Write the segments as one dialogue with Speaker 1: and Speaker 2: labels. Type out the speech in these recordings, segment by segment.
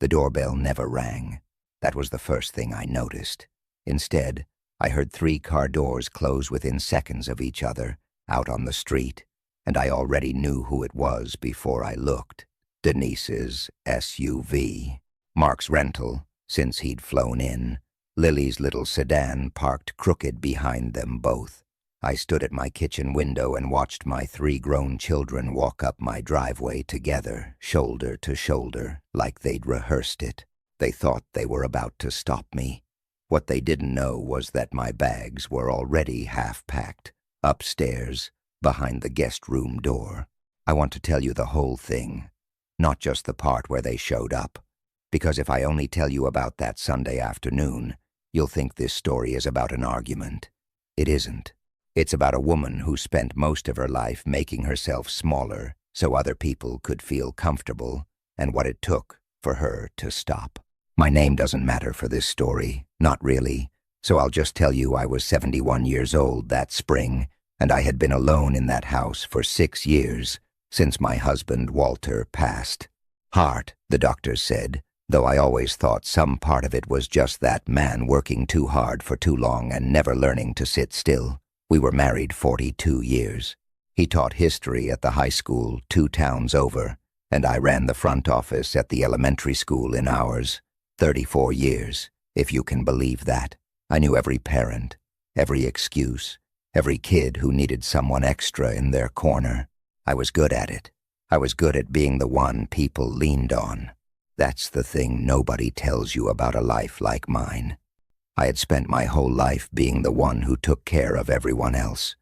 Speaker 1: The doorbell never rang. That was the first thing I noticed. Instead, I heard 3 car doors close within seconds of each other, out on the street, and I already knew who it was before I looked. Denise's SUV. Mark's rental, since he'd flown in. Lily's little sedan parked crooked behind them both. I stood at my kitchen window and watched my 3 grown children walk up my driveway together, shoulder to shoulder, like they'd rehearsed it. They thought they were about to stop me. What they didn't know was that my bags were already half-packed, upstairs, behind the guest room door. I want to tell you the whole thing, not just the part where they showed up, because if I only tell you about that Sunday afternoon, you'll think this story is about an argument. It isn't. It's about a woman who spent most of her life making herself smaller so other people could feel comfortable, and what it took for her to stop. My name doesn't matter for this story, not really, so I'll just tell you I was 71 years old that spring, and I had been alone in that house for 6 years, since my husband Walter passed. Heart, the doctors said, though I always thought some part of it was just that man working too hard for too long and never learning to sit still. We were married 42 years. He taught history at the high school 2 towns over, and I ran the front office at the elementary school in ours. 34 years, if you can believe that. I knew every parent, every excuse, every kid who needed someone extra in their corner. I was good at it. I was good at being the one people leaned on. That's the thing nobody tells you about a life like mine. I had spent my whole life being the one who took care of everyone else.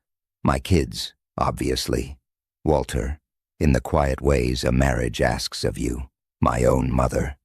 Speaker 1: My kids, obviously. Walter, in the quiet ways a marriage asks of you. My own mother.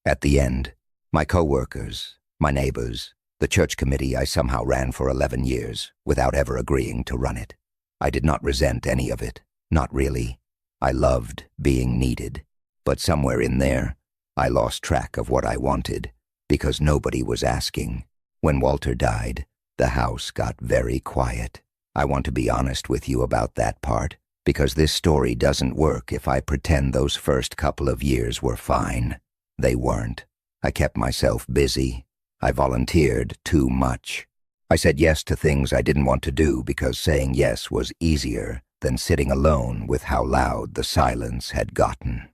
Speaker 1: At the end, my co-workers, my neighbors, the church committee I somehow ran for 11 years without ever agreeing to run it. I did not resent any of it, not really. I loved being needed, but somewhere in there, I lost track of what I wanted because nobody was asking. When Walter died, the house got very quiet. I want to be honest with you about that part because this story doesn't work if I pretend those first couple of years were fine. They weren't. I kept myself busy. I volunteered too much. I said yes to things I didn't want to do because saying yes was easier than sitting alone with how loud the silence had gotten.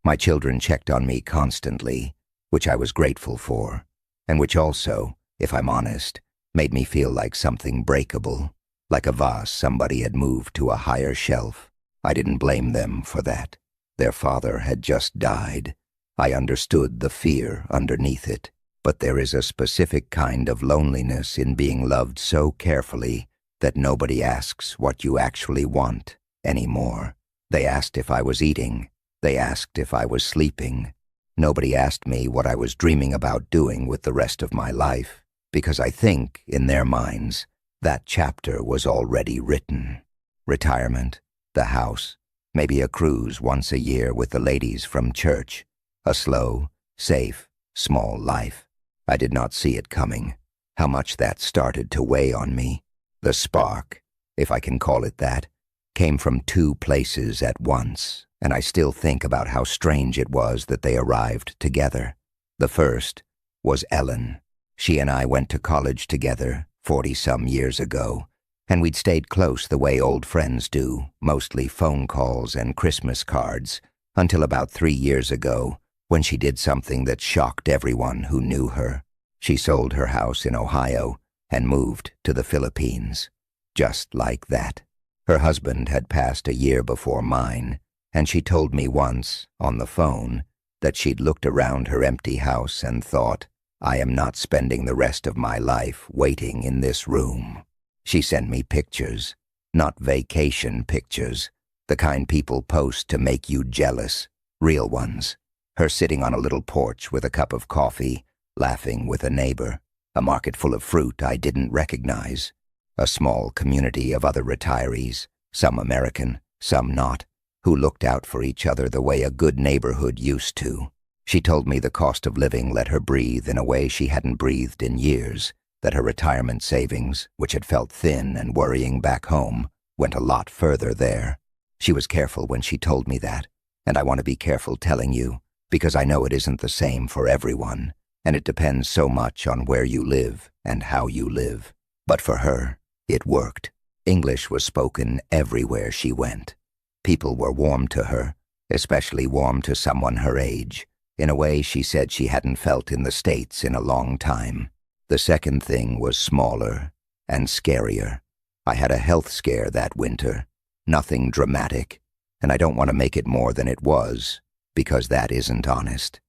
Speaker 1: My children checked on me constantly, which I was grateful for, and which also, if I'm honest, made me feel like something breakable, like a vase somebody had moved to a higher shelf. I didn't blame them for that. Their father had just died. I understood the fear underneath it, but there is a specific kind of loneliness in being loved so carefully that nobody asks what you actually want anymore. They asked if I was eating. They asked if I was sleeping. Nobody asked me what I was dreaming about doing with the rest of my life, because I think, in their minds, that chapter was already written. Retirement, the house, maybe a cruise once a year with the ladies from church. A slow, safe, small life. I did not see it coming. How much that started to weigh on me. The spark, if I can call it that, came from 2 places at once, and I still think about how strange it was that they arrived together. The first was Ellen. She and I went to college together 40-some years ago, and we'd stayed close the way old friends do, mostly phone calls and Christmas cards, until about 3 years ago, when she did something that shocked everyone who knew her. She sold her house in Ohio and moved to the Philippines. Just like that. Her husband had passed a year before mine, and she told me once, on the phone, that she'd looked around her empty house and thought, I am not spending the rest of my life waiting in this room. She sent me pictures, not vacation pictures, the kind people post to make you jealous, real ones. Her sitting on a little porch with a cup of coffee, laughing with a neighbor, a market full of fruit I didn't recognize, a small community of other retirees, some American, some not, who looked out for each other the way a good neighborhood used to. She told me the cost of living let her breathe in a way she hadn't breathed in years, that her retirement savings, which had felt thin and worrying back home, went a lot further there. She was careful when she told me that, and I want to be careful telling you, because I know it isn't the same for everyone, and it depends so much on where you live and how you live. But for her, it worked. English was spoken everywhere she went. People were warm to her, especially warm to someone her age, in a way she said she hadn't felt in the States in a long time. The second thing was smaller and scarier. I had a health scare that winter. Nothing dramatic, and I don't want to make it more than it was, because that isn't honest.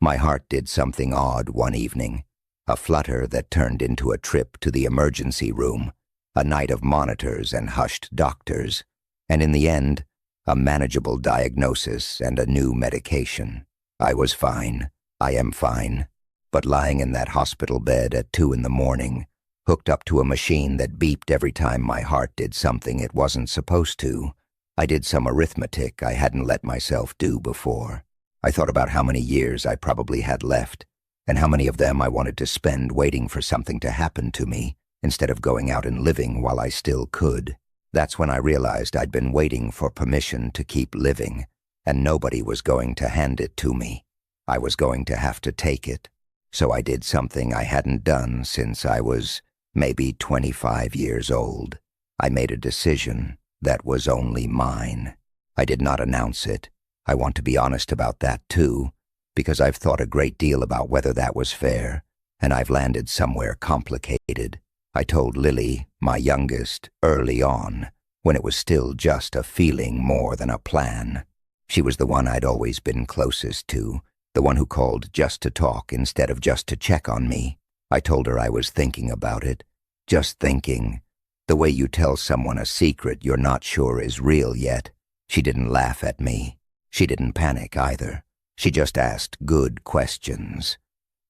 Speaker 1: My heart did something odd one evening, a flutter that turned into a trip to the emergency room, a night of monitors and hushed doctors, and in the end, a manageable diagnosis and a new medication. I was fine. I am fine. But lying in that hospital bed at 2 a.m, hooked up to a machine that beeped every time my heart did something it wasn't supposed to, I did some arithmetic I hadn't let myself do before. I thought about how many years I probably had left, and how many of them I wanted to spend waiting for something to happen to me, instead of going out and living while I still could. That's when I realized I'd been waiting for permission to keep living, and nobody was going to hand it to me. I was going to have to take it. So I did something I hadn't done since I was maybe 25 years old. I made a decision that was only mine. I did not announce it. I want to be honest about that too, because I've thought a great deal about whether that was fair, and I've landed somewhere complicated. I told Lily, my youngest, early on, when it was still just a feeling more than a plan. She was the one I'd always been closest to, the one who called just to talk instead of just to check on me. I told her I was thinking about it, just thinking. The way you tell someone a secret you're not sure is real yet. She didn't laugh at me. She didn't panic either. She just asked good questions.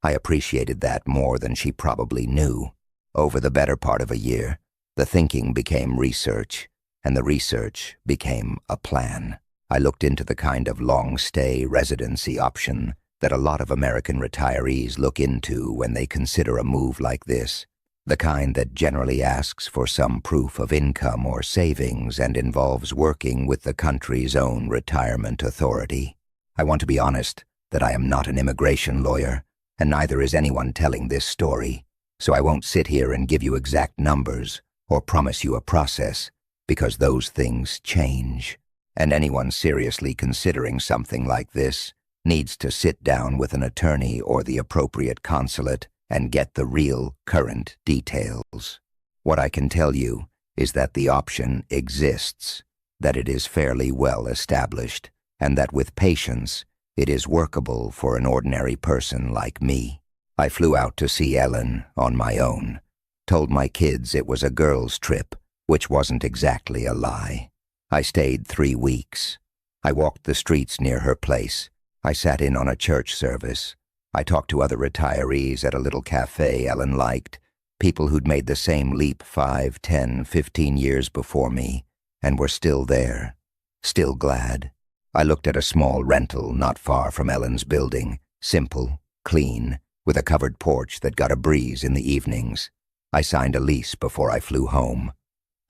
Speaker 1: I appreciated that more than she probably knew. Over the better part of a year, the thinking became research, and the research became a plan. I looked into the kind of long-stay residency option that a lot of American retirees look into when they consider a move like this, the kind that generally asks for some proof of income or savings and involves working with the country's own retirement authority. I want to be honest that I am not an immigration lawyer, and neither is anyone telling this story, so I won't sit here and give you exact numbers or promise you a process, because those things change. And anyone seriously considering something like this needs to sit down with an attorney or the appropriate consulate and get the real, current details. What I can tell you is that the option exists, that it is fairly well established, and that with patience, it is workable for an ordinary person like me. I flew out to see Ellen on my own, told my kids it was a girls' trip, which wasn't exactly a lie. I stayed 3 weeks. I walked the streets near her place. I sat in on a church service. I talked to other retirees at a little cafe Ellen liked, people who'd made the same leap 5, 10, 15 years before me, and were still there, still glad. I looked at a small rental not far from Ellen's building, simple, clean, with a covered porch that got a breeze in the evenings. I signed a lease before I flew home.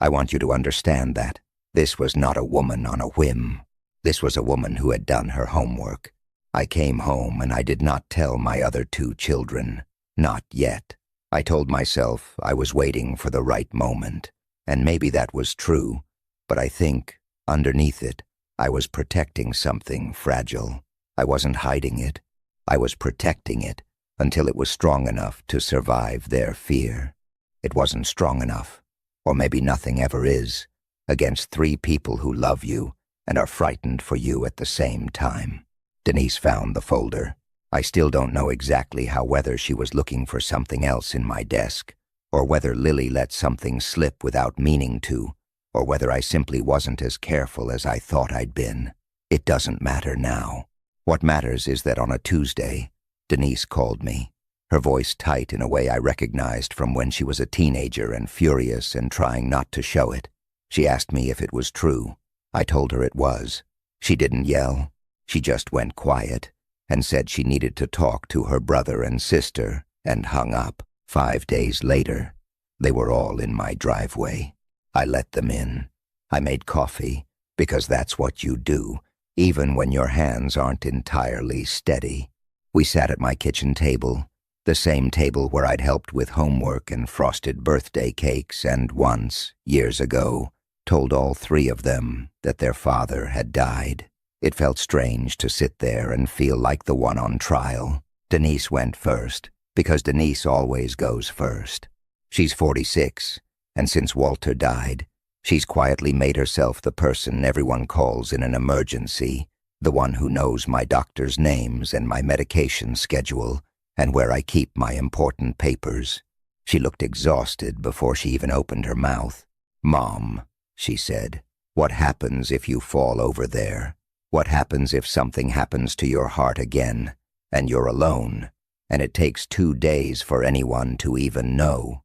Speaker 1: I want you to understand that. This was not a woman on a whim. This was a woman who had done her homework. I came home and I did not tell my other 2 children. Not yet. I told myself I was waiting for the right moment. And maybe that was true, but I think, underneath it, I was protecting something fragile. I wasn't hiding it. I was protecting it until it was strong enough to survive their fear. It wasn't strong enough, or maybe nothing ever is, against 3 people who love you and are frightened for you at the same time. Denise found the folder. I still don't know exactly whether she was looking for something else in my desk, or whether Lily let something slip without meaning to, or whether I simply wasn't as careful as I thought I'd been. It doesn't matter now. What matters is that on a Tuesday, Denise called me, her voice tight in a way I recognized from when she was a teenager and furious and trying not to show it. She asked me if it was true. I told her it was. She didn't yell. She just went quiet and said she needed to talk to her brother and sister and hung up. 5 days later, they were all in my driveway. I let them in. I made coffee, because that's what you do. even when your hands aren't entirely steady. We sat at my kitchen table, the same table where I'd helped with homework and frosted birthday cakes and once, years ago, told all three of them that their father had died. It felt strange to sit there and feel like the one on trial. Denise went first, because Denise always goes first. She's 46, and since Walter died, she's quietly made herself the person everyone calls in an emergency, the one who knows my doctor's names and my medication schedule, and where I keep my important papers. She looked exhausted before she even opened her mouth. "Mom," she said, "what happens if you fall over there? What happens if something happens to your heart again, and you're alone, and it takes 2 days for anyone to even know?"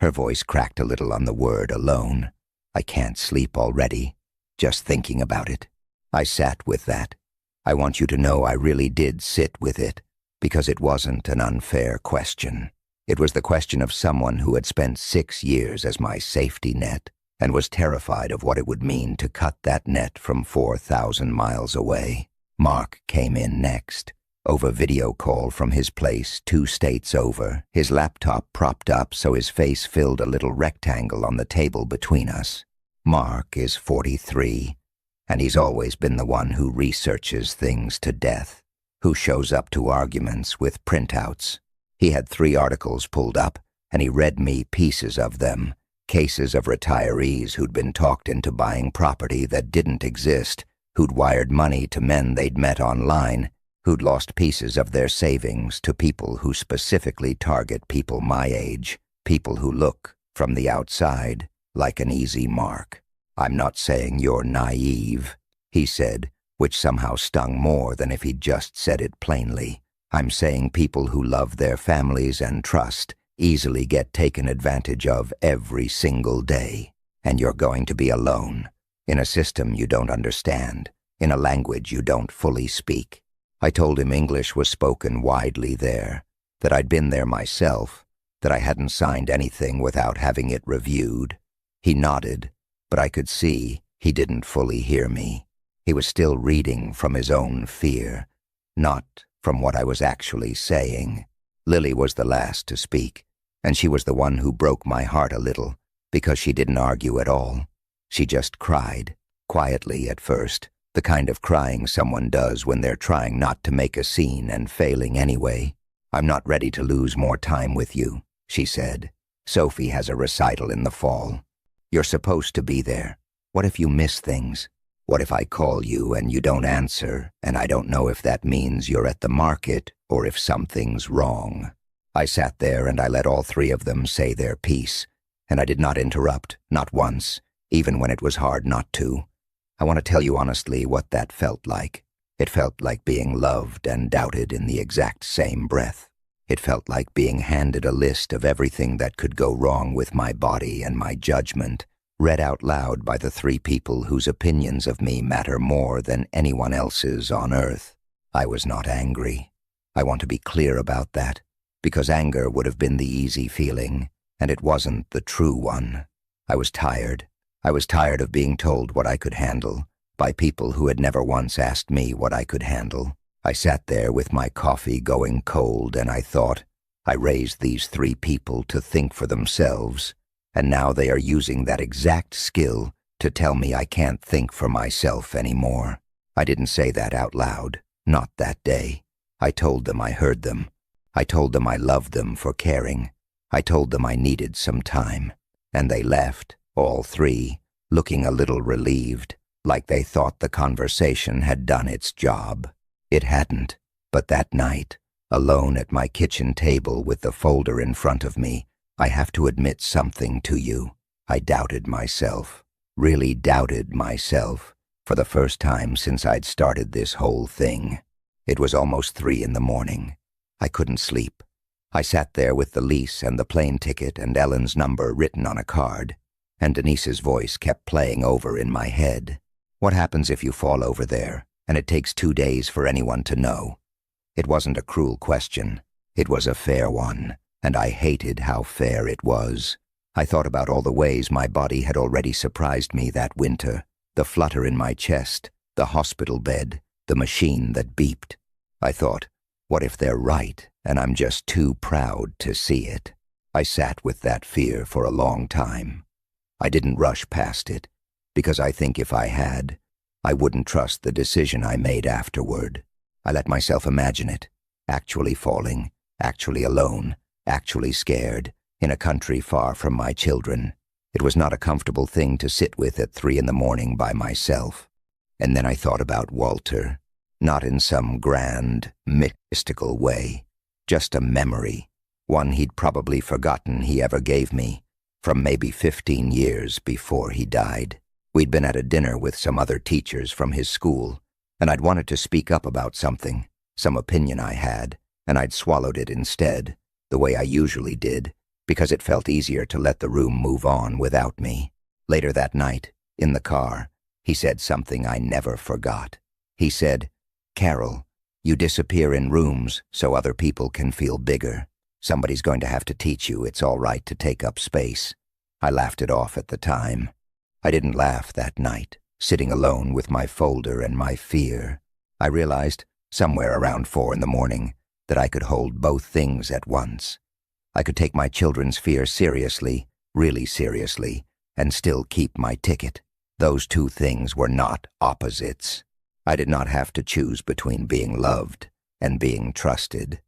Speaker 1: Her voice cracked a little on the word alone. I can't sleep already, just thinking about it. I sat with that. I want you to know I really did sit with it, because it wasn't an unfair question. It was the question of someone who had spent 6 years as my safety net and was terrified of what it would mean to cut that net from 4,000 miles away. Mark came in next, over video call from his place 2 states over, his laptop propped up so his face filled a little rectangle on the table between us. Mark is 43, and he's always been the one who researches things to death, who shows up to arguments with printouts. He had 3 articles pulled up, and he read me pieces of them, cases of retirees who'd been talked into buying property that didn't exist, who'd wired money to men they'd met online, who'd lost pieces of their savings to people who specifically target people my age, people who look, from the outside, like an easy mark. "I'm not saying you're naive," he said, which somehow stung more than if he'd just said it plainly. "I'm saying people who love their families and trust easily get taken advantage of every single day, and you're going to be alone, in a system you don't understand, in a language you don't fully speak." I told him English was spoken widely there, that I'd been there myself, that I hadn't signed anything without having it reviewed. He nodded, but I could see he didn't fully hear me. He was still reading from his own fear, not from what I was actually saying. Lily was the last to speak, and she was the one who broke my heart a little, because she didn't argue at all. She just cried, quietly at first, the kind of crying someone does when they're trying not to make a scene and failing anyway. "I'm not ready to lose more time with you," she said. "Sophie has a recital in the fall. You're supposed to be there. What if you miss things? What if I call you and you don't answer, and I don't know if that means you're at the market or if something's wrong?" I sat there and I let all 3 of them say their piece, and I did not interrupt, not once, even when it was hard not to. I want to tell you honestly what that felt like. It felt like being loved and doubted in the exact same breath. It felt like being handed a list of everything that could go wrong with my body and my judgment, read out loud by the 3 people whose opinions of me matter more than anyone else's on earth. I was not angry. I want to be clear about that, because anger would have been the easy feeling, and it wasn't the true one. I was tired. I was tired of being told what I could handle by people who had never once asked me what I could handle. I sat there with my coffee going cold, and I thought, I raised these 3 people to think for themselves, and now they are using that exact skill to tell me I can't think for myself anymore. I didn't say that out loud, not that day. I told them I heard them. I told them I loved them for caring. I told them I needed some time. And they left, all 3, looking a little relieved, like they thought the conversation had done its job. It hadn't, but that night, alone at my kitchen table with the folder in front of me, I have to admit something to you. I doubted myself, really doubted myself, for the first time since I'd started this whole thing. It was almost 3 in the morning. I couldn't sleep. I sat there with the lease and the plane ticket and Ellen's number written on a card, and Denise's voice kept playing over in my head. "What happens if you fall over there, and it takes 2 days for anyone to know?" It wasn't a cruel question. It was a fair one, and I hated how fair it was. I thought about all the ways my body had already surprised me that winter, the flutter in my chest, the hospital bed, the machine that beeped. I thought, what if they're right and I'm just too proud to see it? I sat with that fear for a long time. I didn't rush past it, because I think if I had, I wouldn't trust the decision I made afterward. I let myself imagine it, actually falling, actually alone, actually scared, in a country far from my children. It was not a comfortable thing to sit with at 3 a.m. by myself. And then I thought about Walter, not in some grand, mystical way, just a memory, one he'd probably forgotten he ever gave me, from maybe 15 years before he died. We'd been at a dinner with some other teachers from his school, and I'd wanted to speak up about something, some opinion I had, and I'd swallowed it instead, the way I usually did, because it felt easier to let the room move on without me. Later that night, in the car, he said something I never forgot. He said, "Carol, you disappear in rooms so other people can feel bigger. Somebody's going to have to teach you it's all right to take up space." I laughed it off at the time. I didn't laugh that night, sitting alone with my folder and my fear. I realized, somewhere around 4 a.m, that I could hold both things at once. I could take my children's fear seriously, really seriously, and still keep my ticket. Those two things were not opposites. I did not have to choose between being loved and being trusted.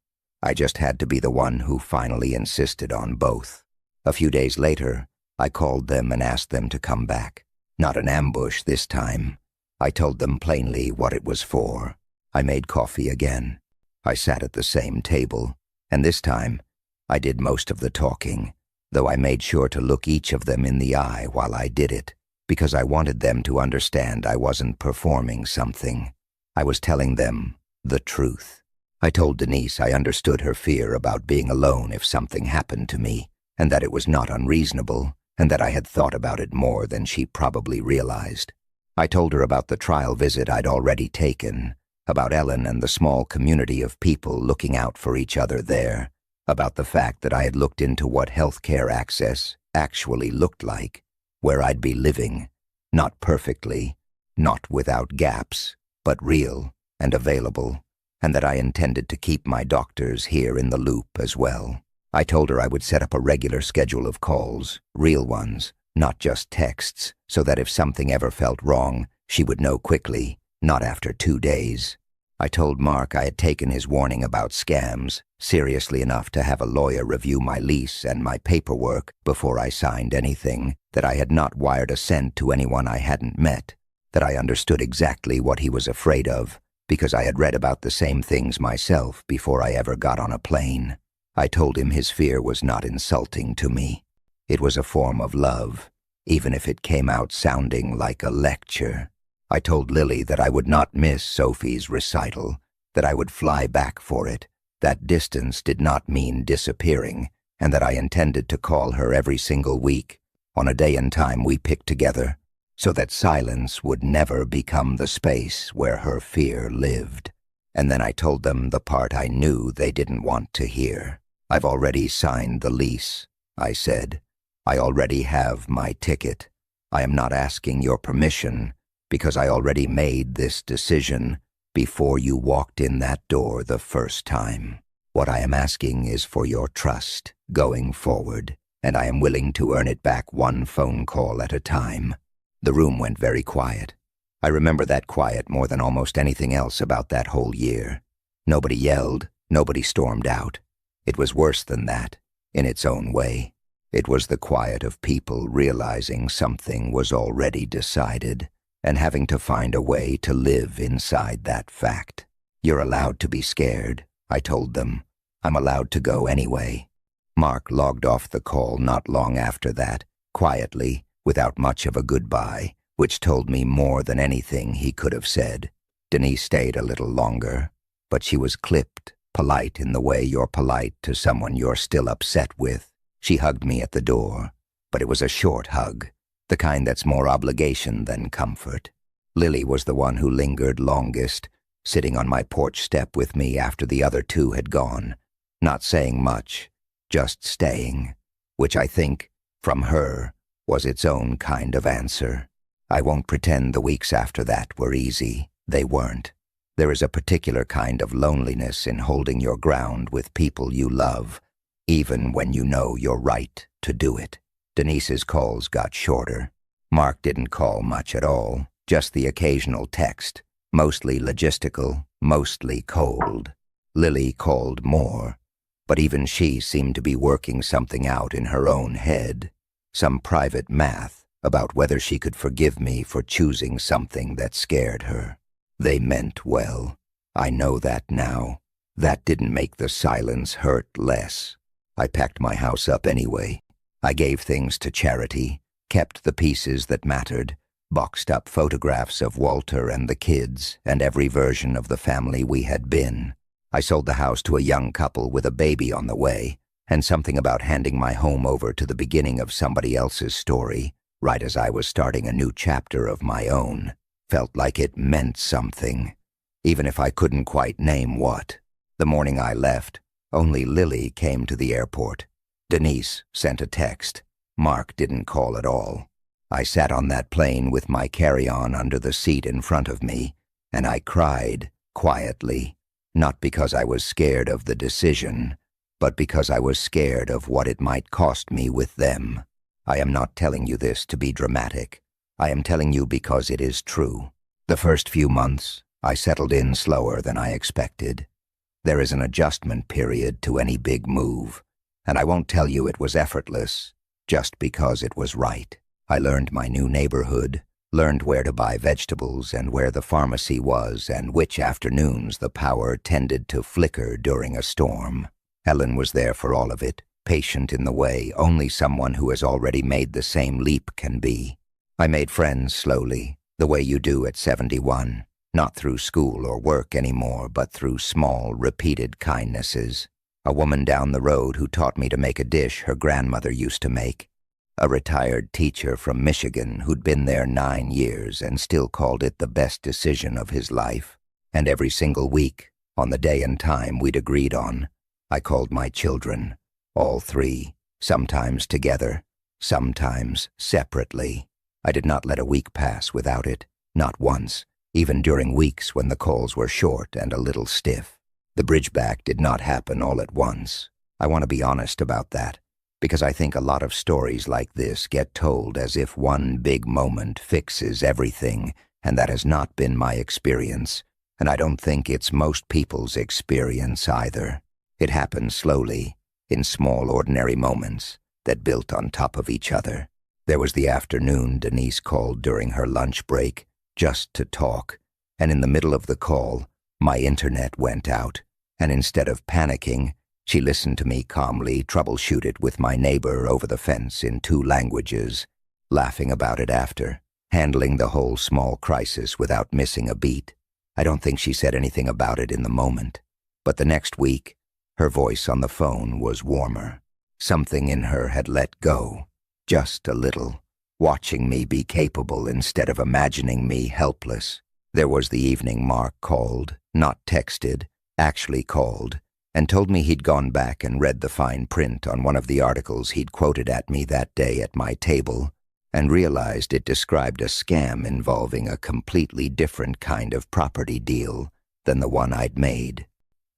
Speaker 1: I just had to be the one who finally insisted on both. A few days later, I called them and asked them to come back. Not an ambush this time. I told them plainly what it was for. I made coffee again. I sat at the same table, and this time, I did most of the talking, though I made sure to look each of them in the eye while I did it, because I wanted them to understand I wasn't performing something. I was telling them the truth. I told Denise I understood her fear about being alone if something happened to me, and that it was not unreasonable, and that I had thought about it more than she probably realized. I told her about the trial visit I'd already taken, about Ellen and the small community of people looking out for each other there, about the fact that I had looked into what healthcare access actually looked like, where I'd be living, not perfectly, not without gaps, but real and available, and that I intended to keep my doctors here in the loop as well. I told her I would set up a regular schedule of calls, real ones, not just texts, so that if something ever felt wrong, she would know quickly, not after 2 days. I told Mark I had taken his warning about scams seriously enough to have a lawyer review my lease and my paperwork before I signed anything, that I had not wired a cent to anyone I hadn't met, that I understood exactly what he was afraid of, because I had read about the same things myself before I ever got on a plane. I told him his fear was not insulting to me. It was a form of love, even if it came out sounding like a lecture. I told Lily that I would not miss Sophie's recital, that I would fly back for it, that distance did not mean disappearing, and that I intended to call her every single week, on a day and time we picked together, so that silence would never become the space where her fear lived. And then I told them the part I knew they didn't want to hear. "I've already signed the lease," I said. "I already have my ticket. I am not asking your permission, because I already made this decision before you walked in that door the first time. What I am asking is for your trust going forward, and I am willing to earn it back one phone call at a time." The room went very quiet. I remember that quiet more than almost anything else about that whole year. Nobody yelled, nobody stormed out. It was worse than that, in its own way. It was the quiet of people realizing something was already decided, and having to find a way to live inside that fact. "You're allowed to be scared," I told them. "I'm allowed to go anyway." Mark logged off the call not long after that, quietly, without much of a goodbye, which told me more than anything he could have said. Denise stayed a little longer, but she was clipped, polite in the way you're polite to someone you're still upset with. She hugged me at the door, but it was a short hug, the kind that's more obligation than comfort. Lily was the one who lingered longest, sitting on my porch step with me after the other two had gone, not saying much, just staying, which I think, from her, was its own kind of answer. I won't pretend the weeks after that were easy. They weren't. There is a particular kind of loneliness in holding your ground with people you love, even when you know you're right to do it. Denise's calls got shorter. Mark didn't call much at all, just the occasional text, mostly logistical, mostly cold. Lily called more, but even she seemed to be working something out in her own head, some private math about whether she could forgive me for choosing something that scared her. They meant well. I know that now. That didn't make the silence hurt less. I packed my house up anyway. I gave things to charity, kept the pieces that mattered, boxed up photographs of Walter and the kids and every version of the family we had been. I sold the house to a young couple with a baby on the way, and something about handing my home over to the beginning of somebody else's story, right as I was starting a new chapter of my own, felt like it meant something, even if I couldn't quite name what. The morning I left, only Lily came to the airport. Denise sent a text. Mark didn't call at all. I sat on that plane with my carry-on under the seat in front of me, and I cried quietly, not because I was scared of the decision, but because I was scared of what it might cost me with them. I am not telling you this to be dramatic. I am telling you because it is true. The first few months, I settled in slower than I expected. There is an adjustment period to any big move, and I won't tell you it was effortless, just because it was right. I learned my new neighborhood, learned where to buy vegetables and where the pharmacy was and which afternoons the power tended to flicker during a storm. Ellen was there for all of it, patient in the way only someone who has already made the same leap can be. I made friends slowly, the way you do at 71, not through school or work anymore, but through small, repeated kindnesses. A woman down the road who taught me to make a dish her grandmother used to make. A retired teacher from Michigan who'd been there 9 years and still called it the best decision of his life. And every single week, on the day and time we'd agreed on, I called my children, all 3, sometimes together, sometimes separately. I did not let a week pass without it, not once, even during weeks when the calls were short and a little stiff. The bridge back did not happen all at once. I want to be honest about that, because I think a lot of stories like this get told as if one big moment fixes everything, and that has not been my experience, and I don't think it's most people's experience either. It happened slowly, in small ordinary moments that built on top of each other. There was the afternoon Denise called during her lunch break, just to talk, and in the middle of the call, my internet went out, and instead of panicking, she listened to me calmly troubleshoot it with my neighbor over the fence in 2 languages, laughing about it after, handling the whole small crisis without missing a beat. I don't think she said anything about it in the moment, but the next week, her voice on the phone was warmer. Something in her had let go, just a little, watching me be capable instead of imagining me helpless. There was the evening Mark called, not texted, actually called, and told me he'd gone back and read the fine print on one of the articles he'd quoted at me that day at my table, and realized it described a scam involving a completely different kind of property deal than the one I'd made,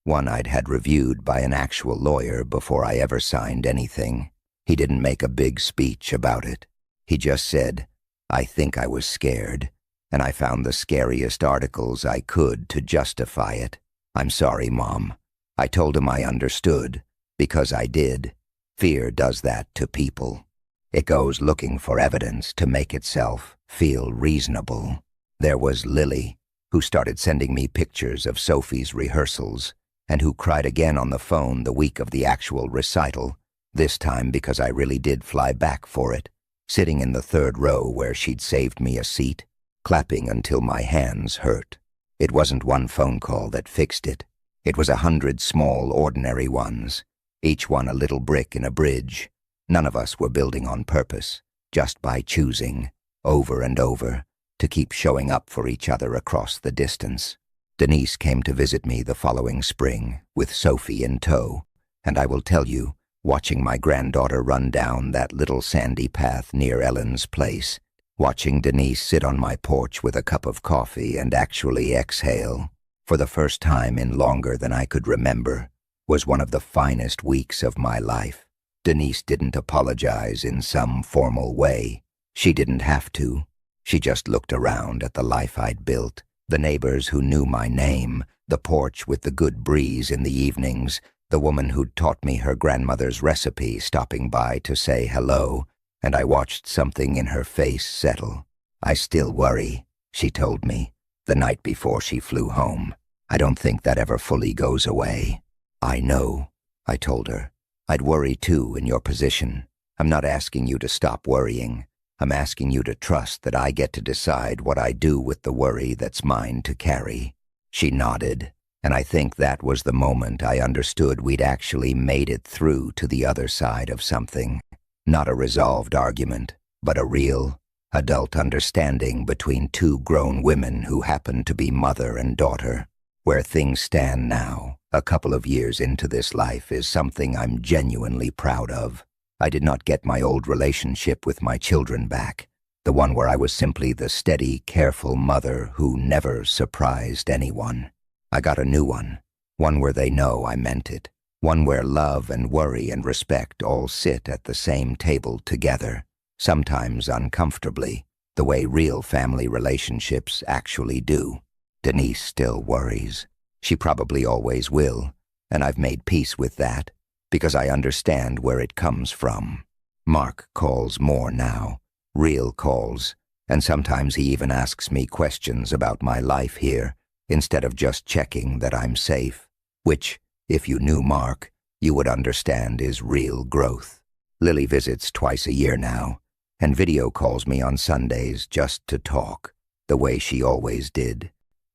Speaker 1: one I'd had reviewed by an actual lawyer before I ever signed anything. He didn't make a big speech about it. He just said, I think I was scared, and I found the scariest articles I could to justify it. I'm sorry, Mom. I told him I understood, because I did. Fear does that to people. It goes looking for evidence to make itself feel reasonable. There was Lily, who started sending me pictures of Sophie's rehearsals, and who cried again on the phone the week of the actual recital, this time because I really did fly back for it, sitting in the 3rd row where she'd saved me a seat, clapping until my hands hurt. It wasn't one phone call that fixed it. It was 100 small, ordinary ones, each one a little brick in a bridge. None of us were building on purpose, just by choosing, over and over, to keep showing up for each other across the distance. Denise came to visit me the following spring, with Sophie in tow, and I will tell you, watching my granddaughter run down that little sandy path near Ellen's place Watching Denise sit on my porch with a cup of coffee and actually exhale, for the first time in longer than I could remember, was one of the finest weeks of my life. Denise didn't apologize in some formal way. She didn't have to. She just looked around at the life I'd built, the neighbors who knew my name, the porch with the good breeze in the evenings, the woman who'd taught me her grandmother's recipe stopping by to say hello, and I watched something in her face settle. "I still worry," she told me, the night before she flew home. "I don't think that ever fully goes away." "I know," I told her. "I'd worry too in your position. I'm not asking you to stop worrying. I'm asking you to trust that I get to decide what I do with the worry that's mine to carry." She nodded, and I think that was the moment I understood we'd actually made it through to the other side of something. Not a resolved argument, but a real, adult understanding between two grown women who happened to be mother and daughter. Where things stand now, a couple of years into this life, is something I'm genuinely proud of. I did not get my old relationship with my children back, the one where I was simply the steady, careful mother who never surprised anyone. I got a new one where they know I meant it, one where love and worry and respect all sit at the same table together, sometimes uncomfortably, the way real family relationships actually do. Denise still worries. She probably always will, and I've made peace with that, because I understand where it comes from. Mark calls more now, real calls, and sometimes he even asks me questions about my life here, instead of just checking that I'm safe, which, if you knew Mark, you would understand is real growth. Lily visits twice a year now, and video calls me on Sundays just to talk, the way she always did.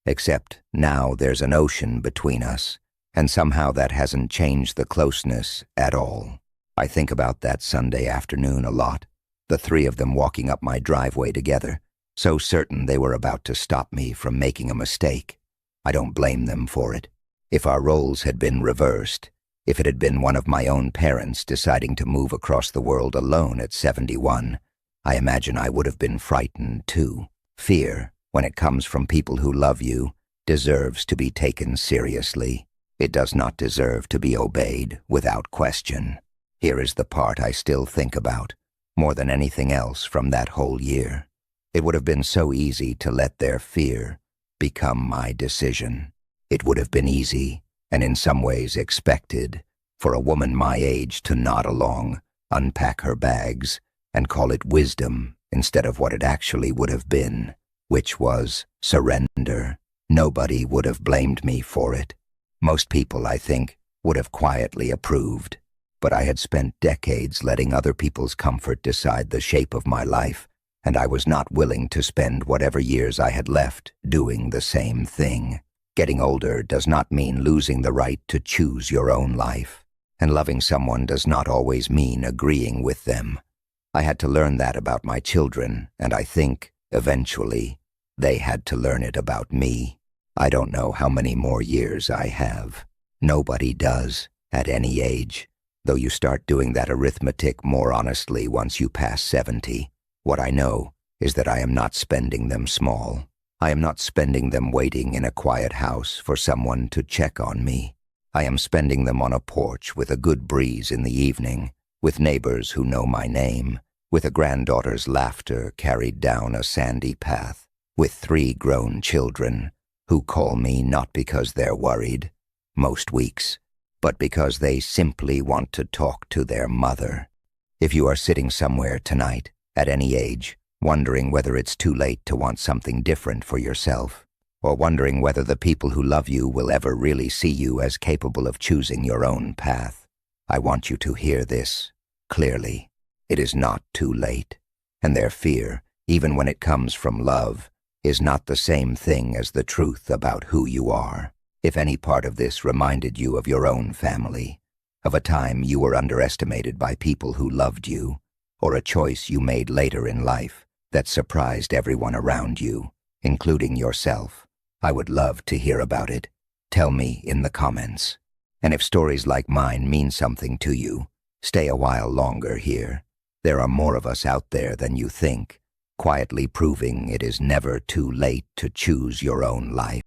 Speaker 1: Except now there's an ocean between us, and somehow that hasn't changed the closeness at all. I think about that Sunday afternoon a lot, the three of them walking up my driveway together, so certain they were about to stop me from making a mistake. I don't blame them for it. If our roles had been reversed, if it had been one of my own parents deciding to move across the world alone at 71, I imagine I would have been frightened too. Fear, when it comes from people who love you, deserves to be taken seriously. It does not deserve to be obeyed without question. Here is the part I still think about, more than anything else from that whole year. It would have been so easy to let their fear become my decision. It would have been easy, and in some ways expected, for a woman my age to nod along, unpack her bags, and call it wisdom instead of what it actually would have been, which was surrender. Nobody would have blamed me for it. Most people, I think, would have quietly approved, but I had spent decades letting other people's comfort decide the shape of my life, and I was not willing to spend whatever years I had left doing the same thing. Getting older does not mean losing the right to choose your own life, and loving someone does not always mean agreeing with them. I had to learn that about my children, and I think, eventually, they had to learn it about me. I don't know how many more years I have. Nobody does, at any age, though you start doing that arithmetic more honestly once you pass 70. What I know is that I am not spending them small. I am not spending them waiting in a quiet house for someone to check on me. I am spending them on a porch with a good breeze in the evening, with neighbors who know my name, with a granddaughter's laughter carried down a sandy path, with 3 grown children who call me not because they're worried, most weeks, but because they simply want to talk to their mother. If you are sitting somewhere tonight, at any age, wondering whether it's too late to want something different for yourself, or wondering whether the people who love you will ever really see you as capable of choosing your own path, I want you to hear this clearly. It is not too late, and their fear, even when it comes from love, is not the same thing as the truth about who you are. If any part of this reminded you of your own family, of a time you were underestimated by people who loved you, or a choice you made later in life that surprised everyone around you, including yourself, I would love to hear about it. Tell me in the comments. And if stories like mine mean something to you, stay a while longer here. There are more of us out there than you think, quietly proving it is never too late to choose your own life.